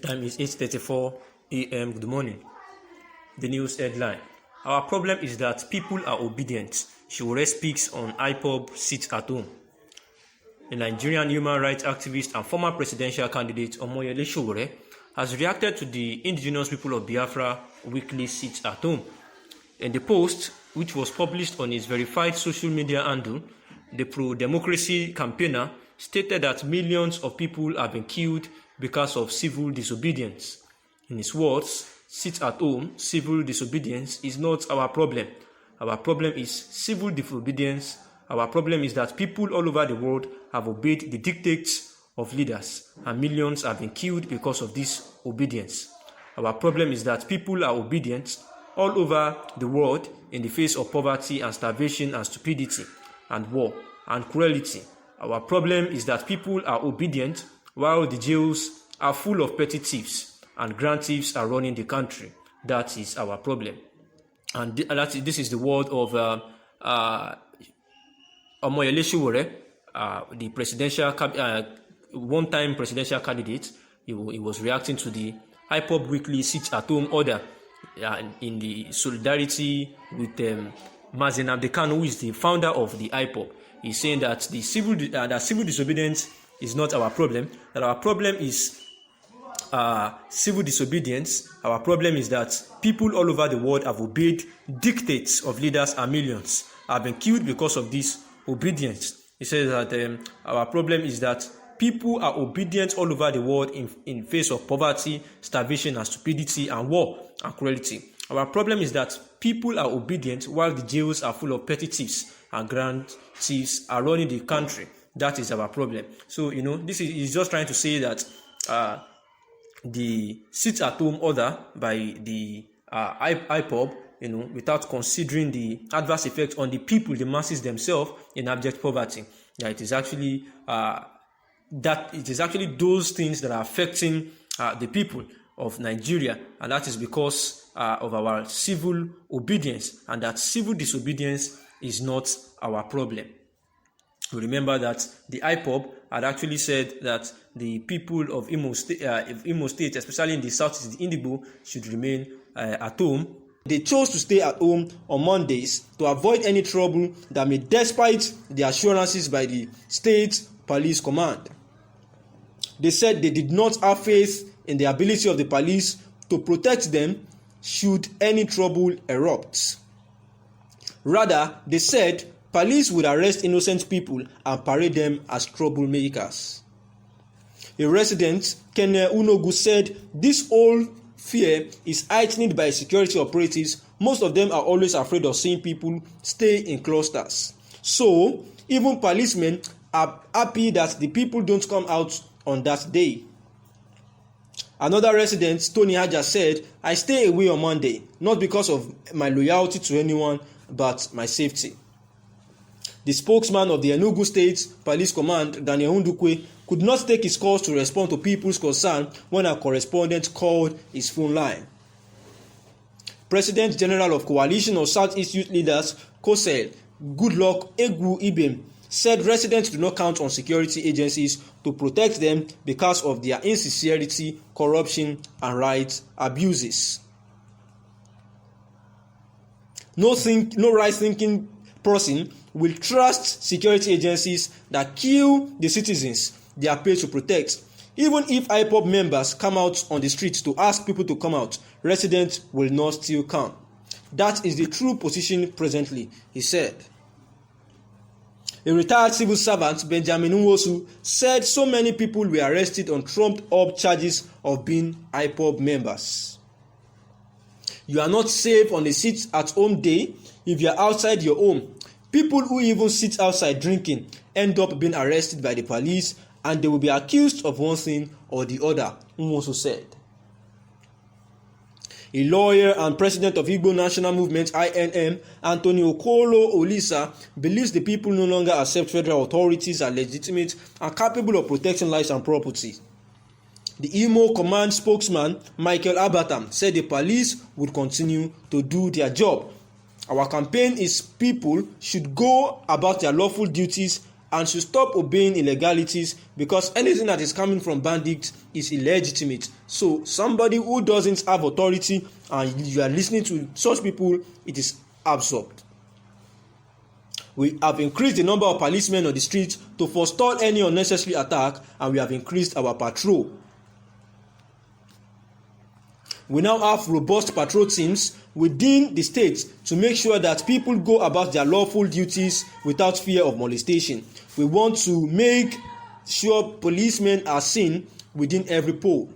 time is 8:34 a.m. Good morning. The news headline. Our problem is that people are obedient. Sowore speaks on IPOB sit at home. The Nigerian human rights activist and former presidential candidate Omoyele Sowore has reacted to the indigenous people of Biafra weekly sit at home. In the post, which was published on his verified social media handle, the pro-democracy campaigner stated that millions of people have been killed because of civil disobedience. In his words, sit at home, civil disobedience is not our problem. Our problem is civil disobedience. Our problem is that people all over the world have obeyed the dictates of leaders, and millions have been killed because of this obedience. Our problem is that people are obedient all over the world in the face of poverty and starvation and stupidity and war and cruelty. Our problem is that people are obedient while the jails are full of petty thieves and grand thieves are running the country. That is our problem. And this is the word of Omoyele Sowore, the presidential one-time presidential candidate. He was reacting to the IPOB weekly sit-at-home order in the solidarity with Mazen Kanu, who is the founder of the IPOB. He's saying that the civil disobedience is not our problem. That our problem is civil disobedience. Our problem is that people all over the world have obeyed dictates of leaders and millions have been killed because of this obedience. He says that our problem is that people are obedient all over the world in face of poverty, starvation and stupidity and war and cruelty. Our problem is that people are obedient while the jails are full of petty thieves and grand thieves are running the country. That is our problem. So, this is just trying to say that the sit-at-home order by the IPOB, without considering the adverse effects on the people, the masses themselves, in abject poverty. Yeah, it is actually those things that are affecting the people of Nigeria, and that is because of our civil obedience, and that civil disobedience is not our problem. We remember that the IPOB had actually said that the people of Imo State, especially in the southeast, the Indigo, should remain at home. They chose to stay at home on Mondays to avoid any trouble that may, despite the assurances by the state police command. They said they did not have faith in the ability of the police to protect them should any trouble erupt. Rather, they said police would arrest innocent people and parade them as troublemakers. A resident, Kanu Unogu, said this whole fear is heightened by security operatives. Most of them are always afraid of seeing people stay in clusters. So, even policemen are happy that the people don't come out on that day. Another resident, Tony Haja, said, I stay away on Monday, not because of my loyalty to anyone, but my safety. The spokesman of the Enugu State Police Command, Daniel Ndukwe, could not take his calls to respond to people's concern when a correspondent called his phone line. President General of Coalition of Southeast Youth Leaders, COSEL, Goodluck Egwu Ibem, said residents do not count on security agencies to protect them because of their insincerity, corruption, and right abuses. No right-thinking person will trust security agencies that kill the citizens they are paid to protect. Even if IPOB members come out on the streets to ask people to come out, residents will not still come. That is the true position presently, he said. A retired civil servant, Benjamin Nwosu, said so many people were arrested on trumped-up charges of being IPOB members. You are not safe on a sit-at-home day if you are outside your home. People who even sit outside drinking end up being arrested by the police, and they will be accused of one thing or the other, Nwosu said. A lawyer and president of Igbo National Movement, INM, Anthony Okolo Olisa, believes the people no longer accept federal authorities as legitimate and capable of protecting lives and property. The Imo Command spokesman, Michael Abatam, said the police would continue to do their job. Our campaign is people should go about their lawful duties and should stop obeying illegalities, because anything that is coming from bandits is illegitimate. So somebody who doesn't have authority and you are listening to such people, it is absurd. We have increased the number of policemen on the streets to forestall any unnecessary attack, and we have increased our patrol. We now have robust patrol teams within the state to make sure that people go about their lawful duties without fear of molestation. We want to make sure policemen are seen within every pole.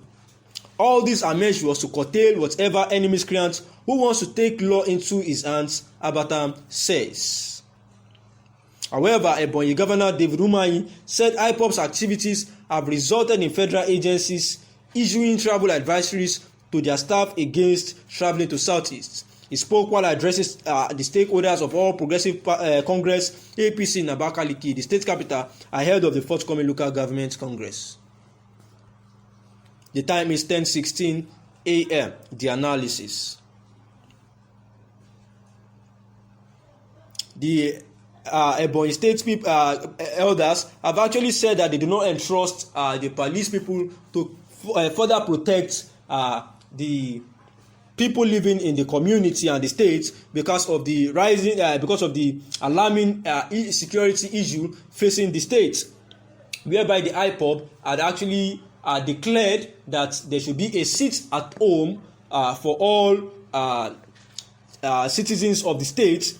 All these are measures to curtail whatever any miscreant who wants to take law into his hands, Abatam says. However, Ebonyi Governor David Umahi said IPOB's activities have resulted in federal agencies issuing travel advisories to their staff against traveling to Southeast. He spoke while addressing the stakeholders of All Progressive Congress, APC in Abakaliki, the state capital, ahead of the forthcoming local government congress. The time is 10:16 a.m. The analysis. The Ebonyi State people, elders have actually said that they do not entrust the police people to further protect the people living in the community and the state because of the rising, because of the alarming security issue facing the state, whereby the IPOB had actually declared that there should be a sit at home for all citizens of the state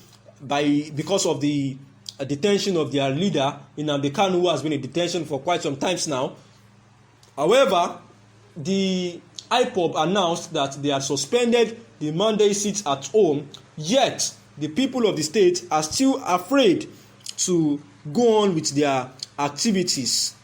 because of the detention of their leader Nnamdi Kanu, who has been in detention for quite some times now. However, the IPOB announced that they had suspended the Monday sit at home, yet the people of the state are still afraid to go on with their activities.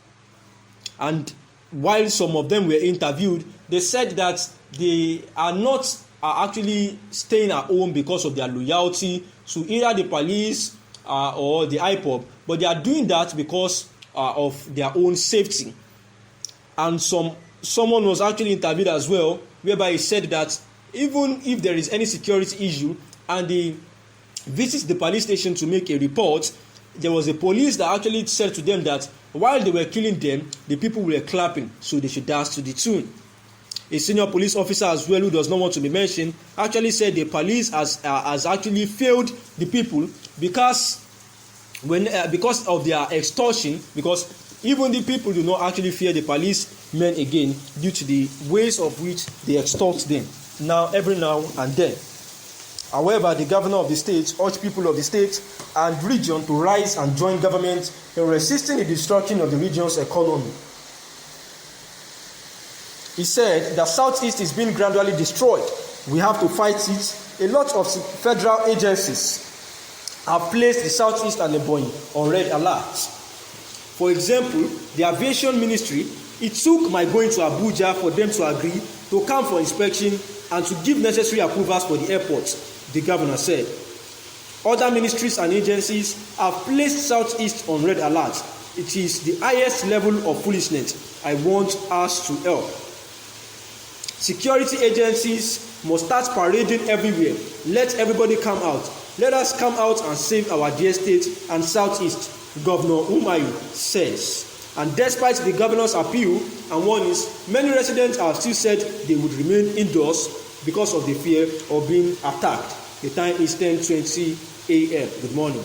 And while some of them were interviewed, they said that they are not actually staying at home because of their loyalty to either the police or the IPOB, but they are doing that because of their own safety. And someone was actually interviewed as well, whereby he said that even if there is any security issue and they visit the police station to make a report, there was a police that actually said to them that while they were killing them, the people were clapping, so they should dance to the tune. A senior police officer as well, who does not want to be mentioned, actually said the police has actually failed the people because of their extortion, because even the people do not actually fear the policemen again due to the ways of which they extort them every now and then. However, the governor of the state urged people of the state and region to rise and join government in resisting the destruction of the region's economy. He said that Southeast is being gradually destroyed. We have to fight it. A lot of federal agencies have placed the Southeast and Ebonyi on red alert. For example, the aviation ministry, it took my going to Abuja for them to agree to come for inspection and to give necessary approvals for the airport, the governor said. Other ministries and agencies have placed Southeast on red alert. It is the highest level of foolishness. I want us to help. Security agencies must start parading everywhere. Let everybody come out. Let us come out and save our dear state and Southeast, Governor Umahi says. And despite the governor's appeal and warnings, many residents have still said they would remain indoors because of the fear of being attacked. The time is 10:20 a.m. Good morning.